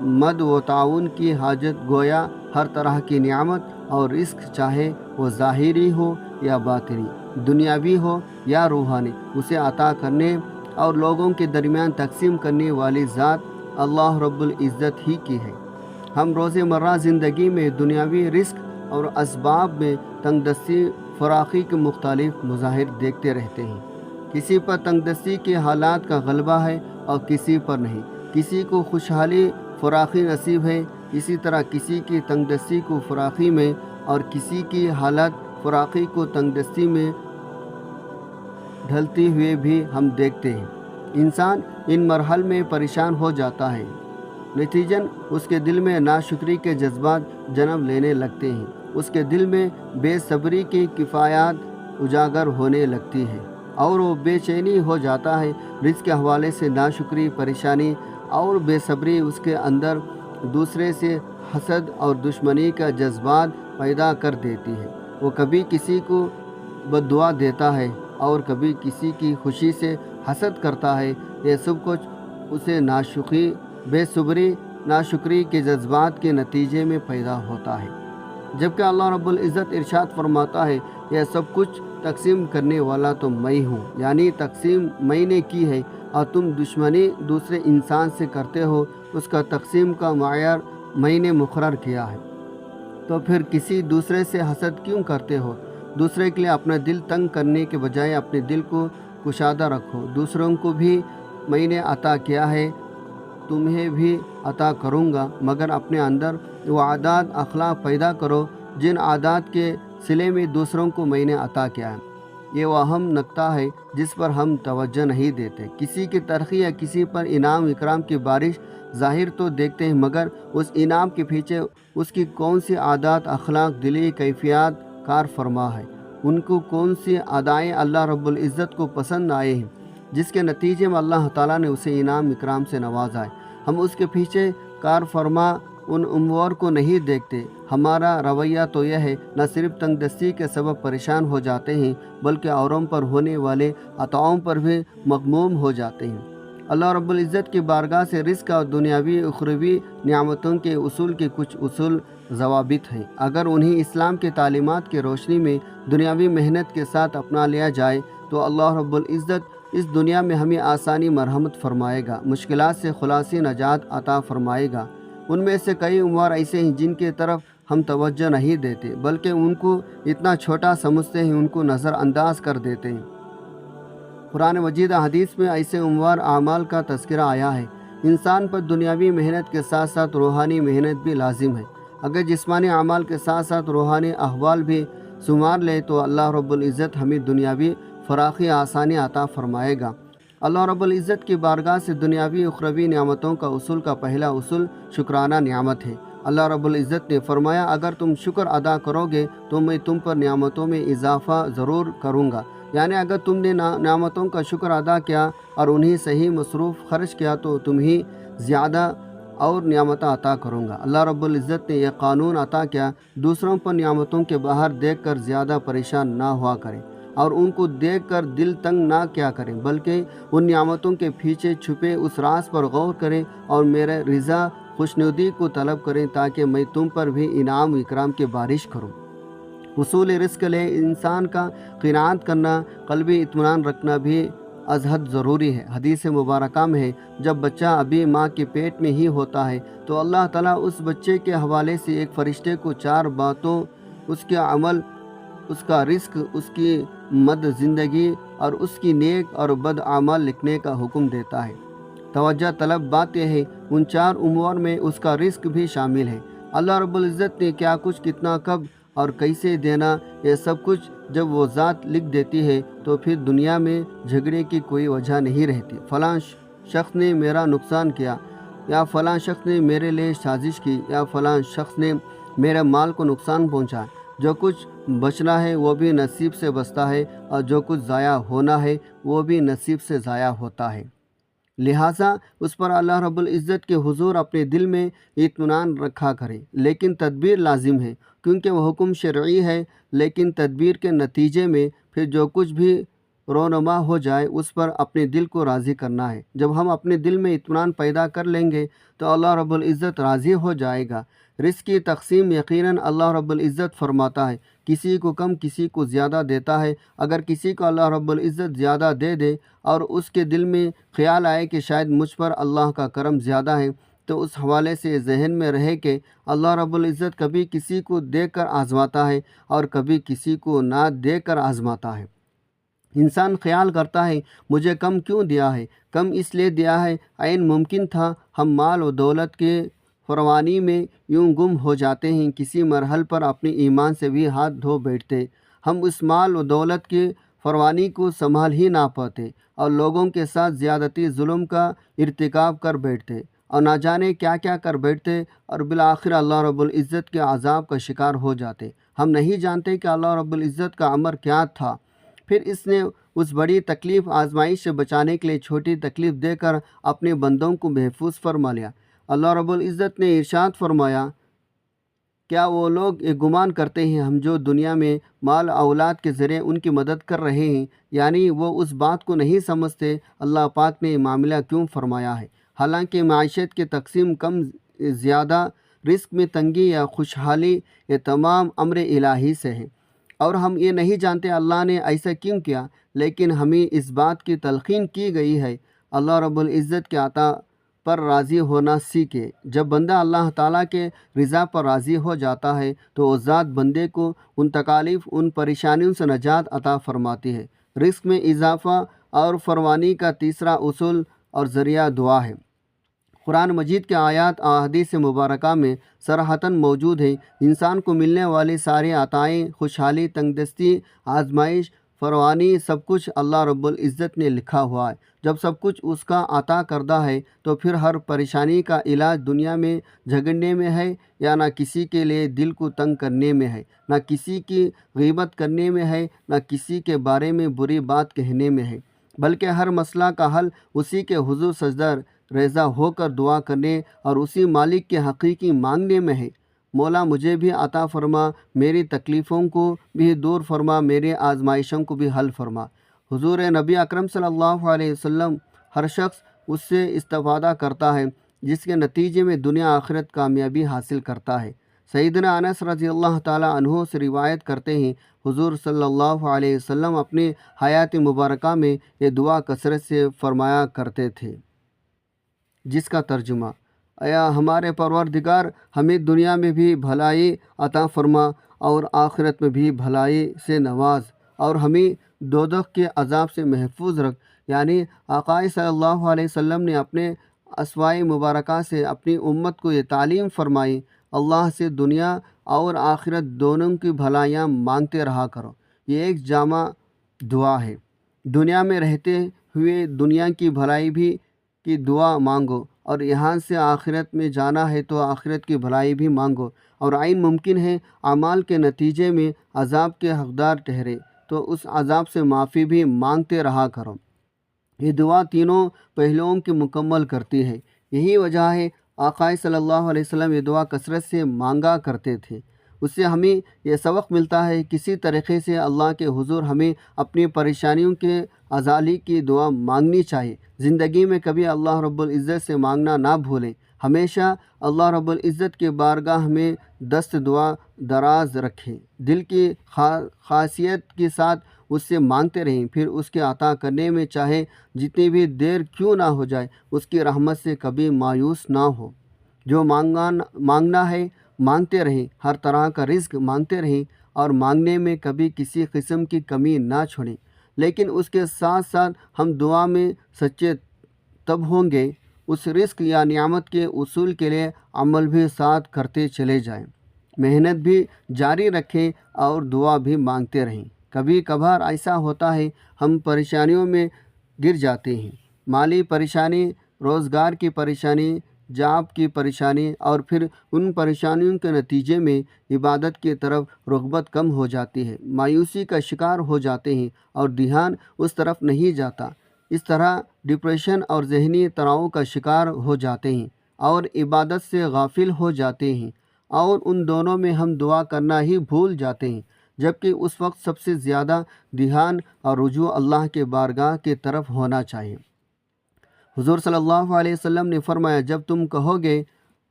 مد و تعاون کی حاجت گویا ہر طرح کی نعمت اور رزق، چاہے وہ ظاہری ہو یا باطنی، دنیاوی ہو یا روحانی، اسے عطا کرنے اور لوگوں کے درمیان تقسیم کرنے والی ذات اللہ رب العزت ہی کی ہے۔ ہم روزمرہ زندگی میں دنیاوی رزق اور اسباب میں تنگ دستی فراخی کے مختلف مظاہر دیکھتے رہتے ہیں۔ کسی پر تنگ دستی کے حالات کا غلبہ ہے اور کسی پر نہیں۔ کسی کو خوشحالی فراخی نصیب ہے، اسی طرح کسی کی تنگ دستی کو فراخی میں اور کسی کی حالت فراخی کو تنگ دستی میں ڈھلتی ہوئے بھی ہم دیکھتے ہیں۔ انسان ان مرحل میں پریشان ہو جاتا ہے، نتیجن اس کے دل میں ناشکری کے جذبات جنم لینے لگتے ہیں، اس کے دل میں بے صبری کی کفایات اجاگر ہونے لگتی ہے اور وہ بے چینی ہو جاتا ہے۔ رزق کے حوالے سے ناشکری، پریشانی اور بے صبری اس کے اندر دوسرے سے حسد اور دشمنی کا جذبات پیدا کر دیتی ہے۔ وہ کبھی کسی کو بد دعا دیتا ہے اور کبھی کسی کی خوشی سے حسد کرتا ہے۔ یہ سب کچھ اسے ناشکری، بے صبری، ناشکری کے جذبات کے نتیجے میں پیدا ہوتا ہے، جبکہ اللہ رب العزت ارشاد فرماتا ہے یہ سب کچھ تقسیم کرنے والا تو میں ہوں، یعنی تقسیم میں نے کی ہے اور تم دشمنی دوسرے انسان سے کرتے ہو، اس کا تقسیم کا معیار میں نے مقرر کیا ہے، تو پھر کسی دوسرے سے حسد کیوں کرتے ہو؟ دوسرے کے لیے اپنا دل تنگ کرنے کے بجائے اپنے دل کو کشادہ رکھو۔ دوسروں کو بھی میں نے عطا کیا ہے، تمہیں بھی عطا کروں گا، مگر اپنے اندر وہ عادات اخلاق پیدا کرو جن عادات کے صلے میں دوسروں کو میں نے عطا کیا ہے۔ یہ وہ اہم نکتہ ہے جس پر ہم توجہ نہیں دیتے۔ کسی کی ترقی یا کسی پر انعام اکرام کی بارش ظاہر تو دیکھتے ہیں، مگر اس انعام کے پیچھے اس کی کون سی عادات، اخلاق، دلی کیفیات کار فرما ہے، ان کو کون سی ادائیں اللہ رب العزت کو پسند آئے ہیں، جس کے نتیجے میں اللہ تعالیٰ نے اسے انعام اکرام سے نوازا ہے۔ ہم اس کے پیچھے کار فرما ان امور کو نہیں دیکھتے۔ ہمارا رویہ تو یہ ہے، نہ صرف تنگ دستی کے سبب پریشان ہو جاتے ہیں بلکہ اوروں پر ہونے والے عطاؤں پر بھی مغموم ہو جاتے ہیں۔ اللہ رب العزت کی بارگاہ سے رزق اور دنیاوی اخروی نعمتوں کے اصول کے کچھ اصول ضوابط ہیں۔ اگر انہیں اسلام کے تعلیمات کی روشنی میں دنیاوی محنت کے ساتھ اپنا لیا جائے تو اللہ رب العزت اس دنیا میں ہمیں آسانی مرحمت فرمائے گا، مشکلات سے خلاصی نجات عطا فرمائے گا۔ ان میں سے کئی امور ایسے ہیں جن کی طرف ہم توجہ نہیں دیتے بلکہ ان کو اتنا چھوٹا سمجھتے ہیں، ان کو نظر انداز کر دیتے ہیں۔ قرآن مجید حدیث میں ایسے امور اعمال کا تذکرہ آیا ہے۔ انسان پر دنیاوی محنت کے ساتھ ساتھ روحانی محنت بھی لازم ہے۔ اگر جسمانی اعمال کے ساتھ ساتھ روحانی احوال بھی شمار لے تو اللہ رب العزت ہمیں دنیاوی فراخی آسانی عطا فرمائے گا۔ اللہ رب العزت کی بارگاہ سے دنیاوی اخروی نعمتوں کا اصول کا پہلا اصول شکرانہ نعمت ہے۔ اللہ رب العزت نے فرمایا اگر تم شکر ادا کرو گے تو میں تم پر نعمتوں میں اضافہ ضرور کروں گا، یعنی اگر تم نے نعمتوں کا شکر ادا کیا اور انہیں صحیح مصروف خرچ کیا تو تمہیں زیادہ اور نعمتیں عطا کروں گا۔ اللہ رب العزت نے یہ قانون عطا کیا، دوسروں پر نعمتوں کے باہر دیکھ کر زیادہ پریشان نہ ہوا کریں اور ان کو دیکھ کر دل تنگ نہ کیا کریں، بلکہ ان نعمتوں کے پیچھے چھپے اس راز پر غور کریں اور میرے رضا خوشنودی کو طلب کریں تاکہ میں تم پر بھی انعام اکرام کی بارش کروں۔ حصول رزق کے لیے انسان کا قناعت کرنا، قلبی اطمینان رکھنا بھی از حد ضروری ہے۔ حدیث مبارکہ میں ہے جب بچہ ابھی ماں کے پیٹ میں ہی ہوتا ہے تو اللہ تعالیٰ اس بچے کے حوالے سے ایک فرشتے کو 4 باتوں، اس کے عمل، اس کا رزق، اس کی مد زندگی اور اس کی نیک اور بد اعمال لکھنے کا حکم دیتا ہے۔ توجہ طلب بات یہ ہے ان 4 امور میں اس کا رزق بھی شامل ہے۔ اللہ رب العزت نے کیا کچھ، کتنا، کب اور کیسے دینا، یہ سب کچھ جب وہ ذات لکھ دیتی ہے تو پھر دنیا میں جھگڑے کی کوئی وجہ نہیں رہتی۔ فلاں شخص نے میرا نقصان کیا، یا فلاں شخص نے میرے لیے سازش کی، یا فلاں شخص نے میرے مال کو نقصان پہنچا۔ جو کچھ بچنا ہے وہ بھی نصیب سے بچتا ہے اور جو کچھ ضائع ہونا ہے وہ بھی نصیب سے ضائع ہوتا ہے۔ لہٰذا اس پر اللہ رب العزت کے حضور اپنے دل میں اطمینان رکھا کریں، لیکن تدبیر لازم ہے کیونکہ وہ حکم شرعی ہے، لیکن تدبیر کے نتیجے میں پھر جو کچھ بھی رونما ہو جائے اس پر اپنے دل کو راضی کرنا ہے۔ جب ہم اپنے دل میں اطمینان پیدا کر لیں گے تو اللہ رب العزت راضی ہو جائے گا۔ رزق کی تقسیم یقیناً اللہ رب العزت فرماتا ہے، کسی کو کم کسی کو زیادہ دیتا ہے۔ اگر کسی کو اللہ رب العزت زیادہ دے دے اور اس کے دل میں خیال آئے کہ شاید مجھ پر اللہ کا کرم زیادہ ہے، تو اس حوالے سے ذہن میں رہے کہ اللہ رب العزت کبھی کسی کو دے کر آزماتا ہے اور کبھی کسی کو نہ دے کر آزماتا ہے۔ انسان خیال کرتا ہے مجھے کم کیوں دیا ہے، کم اس لیے دیا ہے، عین ممکن تھا ہم مال و دولت کے فراوانی میں یوں گم ہو جاتے ہیں، کسی مرحل پر اپنے ایمان سے بھی ہاتھ دھو بیٹھتے، ہم اس مال و دولت کے فراوانی کو سنبھال ہی نہ پاتے اور لوگوں کے ساتھ زیادتی ظلم کا ارتکاب کر بیٹھتے اور نہ جانے کیا کیا کر بیٹھتے اور بالآخر اللہ رب العزت کے عذاب کا شکار ہو جاتے۔ ہم نہیں جانتے کہ اللہ رب العزت کا امر کیا تھا، پھر اس نے اس بڑی تکلیف آزمائش سے بچانے کے لیے چھوٹی تکلیف دے کر اپنے بندوں کو محفوظ فرما لیا۔ اللہ رب العزت نے ارشاد فرمایا، کیا وہ لوگ یہ گمان کرتے ہیں ہم جو دنیا میں مال اولاد کے ذریعے ان کی مدد کر رہے ہیں، یعنی وہ اس بات کو نہیں سمجھتے اللہ پاک نے یہ معاملہ کیوں فرمایا ہے۔ حالانکہ معیشت کی تقسیم کم زیادہ، رزق میں تنگی یا خوشحالی، یہ تمام امر الہی سے ہے اور ہم یہ نہیں جانتے اللہ نے ایسا کیوں کیا، لیکن ہمیں اس بات کی تلقین کی گئی ہے اللہ رب العزت کے عطا پر راضی ہونا سیکھے۔ جب بندہ اللہ تعالیٰ کے رضا پر راضی ہو جاتا ہے تو وہ ذات بندے کو ان تکالیف، ان پریشانیوں سے نجات عطا فرماتی ہے۔ رزق میں اضافہ اور فراوانی کا تیسرا اصول اور ذریعہ دعا ہے۔ قرآن مجید کے آیات احادیث مبارکہ میں صراحتاً موجود ہے، انسان کو ملنے والی ساری عطائیں، خوشحالی، تنگدستی، آزمائش، فراوانی، سب کچھ اللہ رب العزت نے لکھا ہوا ہے۔ جب سب کچھ اس کا عطا کردہ ہے تو پھر ہر پریشانی کا علاج دنیا میں جھگڑنے میں ہے یا نہ کسی کے لیے دل کو تنگ کرنے میں ہے، نہ کسی کی غیبت کرنے میں ہے، نہ کسی کے بارے میں بری بات کہنے میں ہے، بلکہ ہر مسئلہ کا حل اسی کے حضور سجدہ ریزہ ہو کر دعا کرنے اور اسی مالک کے حقیقی مانگنے میں ہے۔ مولا مجھے بھی عطا فرما، میری تکلیفوں کو بھی دور فرما، میرے آزمائشوں کو بھی حل فرما۔ حضور نبی اکرم صلی اللہ علیہ وسلم، ہر شخص اس سے استفادہ کرتا ہے جس کے نتیجے میں دنیا آخرت کامیابی حاصل کرتا ہے۔ سیدنا انس رضی اللہ تعالیٰ عنہ سے روایت کرتے ہیں، حضور صلی اللہ علیہ وسلم اپنی حیات مبارکہ میں یہ دعا کثرت سے فرمایا کرتے تھے، جس کا ترجمہ، ایا ہمارے پروردگار ہمیں دنیا میں بھی بھلائی عطا فرما اور آخرت میں بھی بھلائی سے نواز اور ہمیں دوزخ کے عذاب سے محفوظ رکھ۔ یعنی آقا صلی اللہ علیہ وسلم نے اپنے اسوائے مبارکہ سے اپنی امت کو یہ تعلیم فرمائی، اللہ سے دنیا اور آخرت دونوں کی بھلائیاں مانگتے رہا کرو۔ یہ ایک جامع دعا ہے۔ دنیا میں رہتے ہوئے دنیا کی بھلائی بھی کی دعا مانگو اور یہاں سے آخرت میں جانا ہے تو آخرت کی بھلائی بھی مانگو، اور عین ممکن ہے اعمال کے نتیجے میں عذاب کے حقدار ٹھہرے تو اس عذاب سے معافی بھی مانگتے رہا کرو۔ یہ دعا تینوں پہلوؤں کی مکمل کرتی ہے۔ یہی وجہ ہے آقا صلی اللہ علیہ وسلم یہ دعا کثرت سے مانگا کرتے تھے۔ اس سے ہمیں یہ سبق ملتا ہے کسی طریقے سے اللہ کے حضور ہمیں اپنی پریشانیوں کے ازالی کی دعا مانگنی چاہیے۔ زندگی میں کبھی اللہ رب العزت سے مانگنا نہ بھولیں، ہمیشہ اللہ رب العزت کے بارگاہ میں دست دعا دراز رکھیں، دل کی خاصیت کے ساتھ اس سے مانگتے رہیں، پھر اس کے عطا کرنے میں چاہے جتنی بھی دیر کیوں نہ ہو جائے اس کی رحمت سے کبھی مایوس نہ ہو۔ جو مانگنا ہے مانگتے رہیں، ہر طرح کا رزق مانگتے رہیں اور مانگنے میں کبھی کسی قسم کی کمی نہ چھوڑیں، لیکن اس کے ساتھ ساتھ ہم دعا میں سچے تب ہوں گے اس رزق یا نعمت کے اصول کے لیے عمل بھی ساتھ کرتے چلے جائیں، محنت بھی جاری رکھیں اور دعا بھی مانگتے رہیں۔ کبھی کبھار ایسا ہوتا ہے ہم پریشانیوں میں گر جاتے ہیں، مالی پریشانی، روزگار کی پریشانی، جاب کی پریشانی، اور پھر ان پریشانیوں کے نتیجے میں عبادت کی طرف رغبت کم ہو جاتی ہے، مایوسی کا شکار ہو جاتے ہیں اور دھیان اس طرف نہیں جاتا۔ اس طرح ڈپریشن اور ذہنی تناؤ کا شکار ہو جاتے ہیں اور عبادت سے غافل ہو جاتے ہیں، اور ان دونوں میں ہم دعا کرنا ہی بھول جاتے ہیں۔ جبکہ اس وقت سب سے زیادہ دھیان اور رجوع اللہ کے بارگاہ کی طرف ہونا چاہیے۔ حضور صلی اللہ علیہ وسلم نے فرمایا، جب تم کہو گے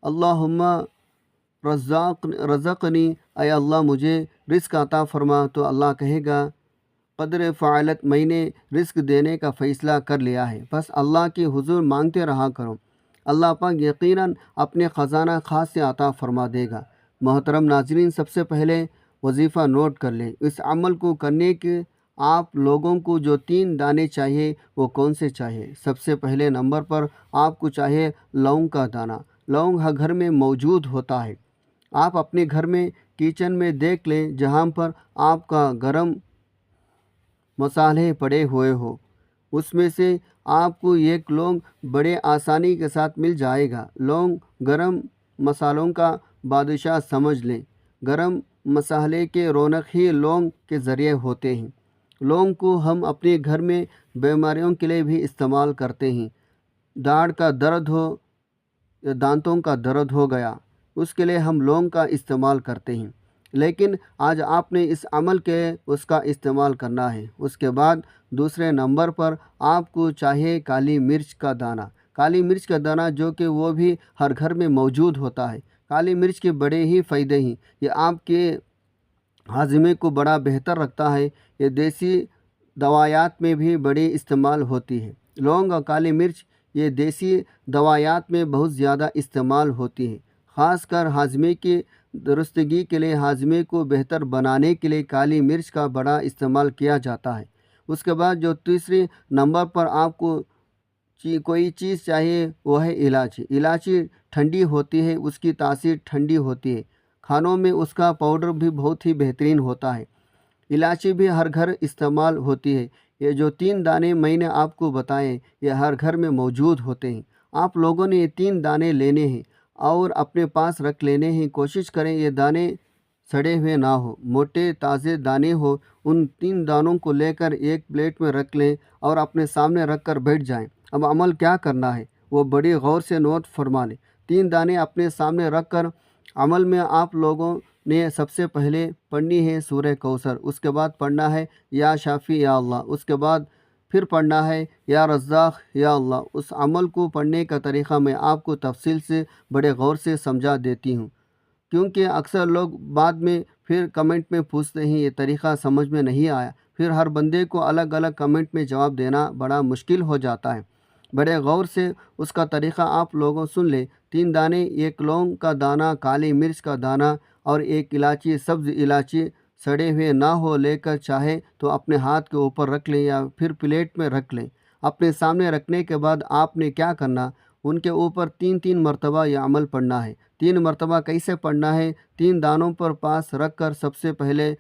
اللہم رزقنی، اے اللہ مجھے رزق عطا فرما، تو اللہ کہے گا قدر فعلت، میں نے رزق دینے کا فیصلہ کر لیا ہے، بس اللہ کے حضور مانگتے رہا کرو، اللہ پاک یقیناً اپنے خزانہ خاص سے عطا فرما دے گا۔ محترم ناظرین، سب سے پہلے وظیفہ نوٹ کر لیں۔ اس عمل کو کرنے کے آپ لوگوں کو جو 3 دانے چاہیے وہ کون سے چاہیے؟ سب سے پہلے نمبر پر آپ کو چاہیے لونگ کا دانہ۔ لونگ ہر گھر میں موجود ہوتا ہے۔ آپ اپنے گھر میں کچن میں دیکھ لیں، جہاں پر آپ کا گرم مصالحے پڑے ہوئے ہو، اس میں سے آپ کو ایک لونگ بڑے آسانی کے ساتھ مل جائے گا۔ لونگ گرم مسالوں کا بادشاہ سمجھ لیں۔ گرم مسالے کے رونق ہی لونگ کے ذریعے ہوتے ہیں۔ لونگ کو ہم اپنے گھر میں بیماریوں کے لیے بھی استعمال کرتے ہیں۔ داڑھ کا درد ہو یا دانتوں کا درد ہو گیا، اس کے لیے ہم لونگ کا استعمال کرتے ہیں۔ لیکن آج آپ نے اس عمل کے اس کا استعمال کرنا ہے۔ اس کے بعد دوسرے نمبر پر آپ کو چاہیے کالی مرچ کا دانہ۔ کالی مرچ کا دانہ جو کہ وہ بھی ہر گھر میں موجود ہوتا ہے۔ کالی مرچ کے بڑے ہی فائدے ہیں۔ یہ آپ کے ہاضمے کو بڑا بہتر رکھتا ہے۔ یہ دیسی دوائیات میں بھی بڑی استعمال ہوتی ہے۔ لونگ اور کالی مرچ یہ دیسی دوائیات میں بہت زیادہ استعمال ہوتی ہے۔ خاص کر ہاضمے کی درستگی کے لیے، ہاضمے کو بہتر بنانے کے لیے کالی مرچ کا بڑا استعمال کیا جاتا ہے۔ اس کے بعد جو تیسری نمبر پر آپ کو کوئی چیز چاہیے وہ ہے الائچی۔ الائچی ٹھنڈی ہوتی ہے، اس کی تاثیر ٹھنڈی ہوتی ہے۔ کھانوں میں اس کا پاؤڈر بھی بہت ہی بہترین ہوتا ہے۔ الائچی بھی ہر گھر استعمال ہوتی ہے۔ یہ جو 3 دانے میں نے آپ کو بتائے یہ ہر گھر میں موجود ہوتے ہیں۔ آپ لوگوں نے یہ 3 دانے لینے ہیں اور اپنے پاس رکھ لینے ہیں۔ کوشش کریں یہ دانے سڑے ہوئے نہ ہو، موٹے تازے دانے ہو۔ ان 3 دانوں کو لے کر ایک پلیٹ میں رکھ لیں اور اپنے سامنے رکھ کر بیٹھ جائیں۔ اب عمل کیا کرنا ہے وہ بڑی غور سے نوٹ فرما لیں۔ 3 دانے اپنے سامنے رکھ کر عمل میں آپ لوگوں نے سب سے پہلے پڑھنی ہے سورہ کوثر، اس کے بعد پڑھنا ہے یا شافی یا اللہ، اس کے بعد پھر پڑھنا ہے یا رزاق یا اللہ۔ اس عمل کو پڑھنے کا طریقہ میں آپ کو تفصیل سے بڑے غور سے سمجھا دیتی ہوں، کیونکہ اکثر لوگ بعد میں پھر کمنٹ میں پوچھتے ہیں یہ طریقہ سمجھ میں نہیں آیا، پھر ہر بندے کو الگ الگ کمنٹ میں جواب دینا بڑا مشکل ہو جاتا ہے۔ بڑے غور سے اس کا طریقہ آپ لوگوں سن لیں۔ 3 دانے، ایک لونگ کا دانہ، کالی مرچ کا دانہ اور ایک الائچی، سبز الائچی سڑے ہوئے نہ ہو لے کر چاہے تو اپنے ہاتھ کے اوپر رکھ لیں یا پھر پلیٹ میں رکھ لیں۔ اپنے سامنے رکھنے کے بعد آپ نے کیا کرنا، ان کے اوپر 3 مرتبہ یہ عمل پڑھنا ہے۔ 3 مرتبہ کیسے پڑھنا ہے؟ 3 دانوں پر پاس رکھ کر سب سے پہلے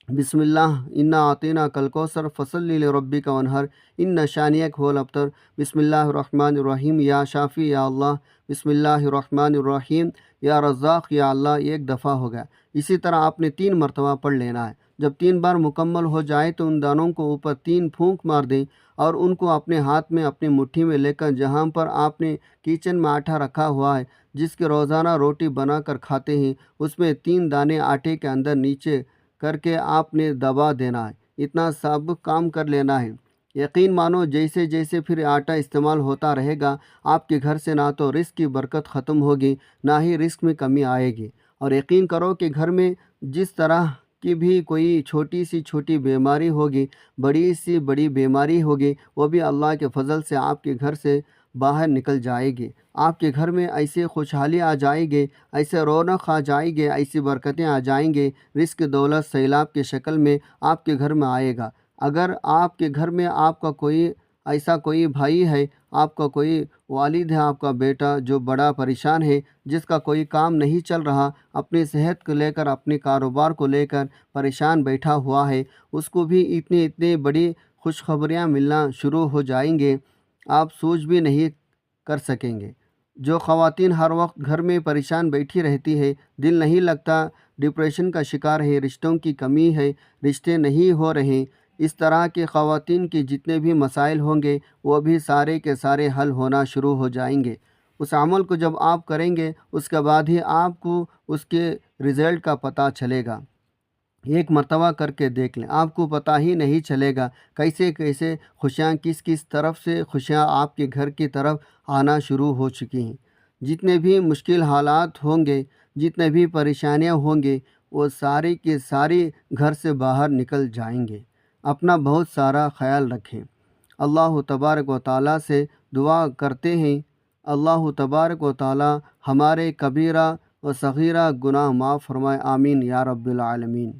بسم اللہ انا اعطینا کل کوثر فصلی لربک وانحر ان شانیک هو الابتر، بسم اللہ الرحمن الرحیم، یا شافی یا اللہ، بسم اللہ الرحمن الرحیم، یا رزاق یا اللہ، ایک دفعہ ہو گیا۔ اسی طرح آپ نے 3 مرتبہ پڑھ لینا ہے۔ جب 3 بار مکمل ہو جائے تو ان دانوں کو اوپر 3 پھونک مار دیں اور ان کو اپنے ہاتھ میں اپنی مٹھی میں لے کر جہاں پر آپ نے کچن میں آٹا رکھا ہوا ہے جس کے روزانہ روٹی بنا کر کھاتے ہیں، اس میں 3 دانے آٹے کے اندر نیچے کر کے آپ نے دبا دینا ہے۔ اتنا سب کام کر لینا ہے۔ یقین مانو جیسے جیسے پھر آٹا استعمال ہوتا رہے گا آپ کے گھر سے نہ تو رزق کی برکت ختم ہوگی نہ ہی رزق میں کمی آئے گی۔ اور یقین کرو کہ گھر میں جس طرح کی بھی کوئی چھوٹی سی چھوٹی بیماری ہوگی، بڑی سی بڑی بیماری ہوگی، وہ بھی اللہ کے فضل سے آپ کے گھر سے باہر نکل جائے گی۔ آپ کے گھر میں ایسے خوشحالی آ جائے گی، ایسے رونق آ جائے گی، ایسی برکتیں آ جائیں گے، رزق دولت سیلاب کی شکل میں آپ کے گھر میں آئے گا۔ اگر آپ کے گھر میں آپ کا کوئی ایسا کوئی بھائی ہے، آپ کا کوئی والد ہے، آپ کا بیٹا جو بڑا پریشان ہے، جس کا کوئی کام نہیں چل رہا، اپنی صحت کو لے کر، اپنے کاروبار کو لے کر پریشان بیٹھا ہوا ہے، اس کو بھی اتنی بڑی خوشخبریاں ملنا شروع ہو جائیں گے، آپ سوچ بھی نہیں کر سکیں گے۔ جو خواتین ہر وقت گھر میں پریشان بیٹھی رہتی ہے، دل نہیں لگتا، ڈپریشن کا شکار ہے، رشتوں کی کمی ہے، رشتے نہیں ہو رہے، اس طرح کے خواتین کے جتنے بھی مسائل ہوں گے وہ بھی سارے کے سارے حل ہونا شروع ہو جائیں گے۔ اس عمل کو جب آپ کریں گے اس کے بعد ہی آپ کو اس کے رزلٹ کا پتہ چلے گا۔ ایک مرتبہ کر کے دیکھ لیں، آپ کو پتہ ہی نہیں چلے گا کیسے کیسے خوشیاں کس طرف سے خوشیاں آپ کے گھر کی طرف آنا شروع ہو چکی ہیں۔ جتنے بھی مشکل حالات ہوں گے، جتنے بھی پریشانیاں ہوں گے، وہ ساری کی ساری گھر سے باہر نکل جائیں گے۔ اپنا بہت سارا خیال رکھیں۔ اللہ تبارک و تعالیٰ سے دعا کرتے ہیں، اللہ تبارک و تعالیٰ ہمارے کبیرہ و صغیرہ گناہ معاف فرمائے، آمین یا رب العالمین۔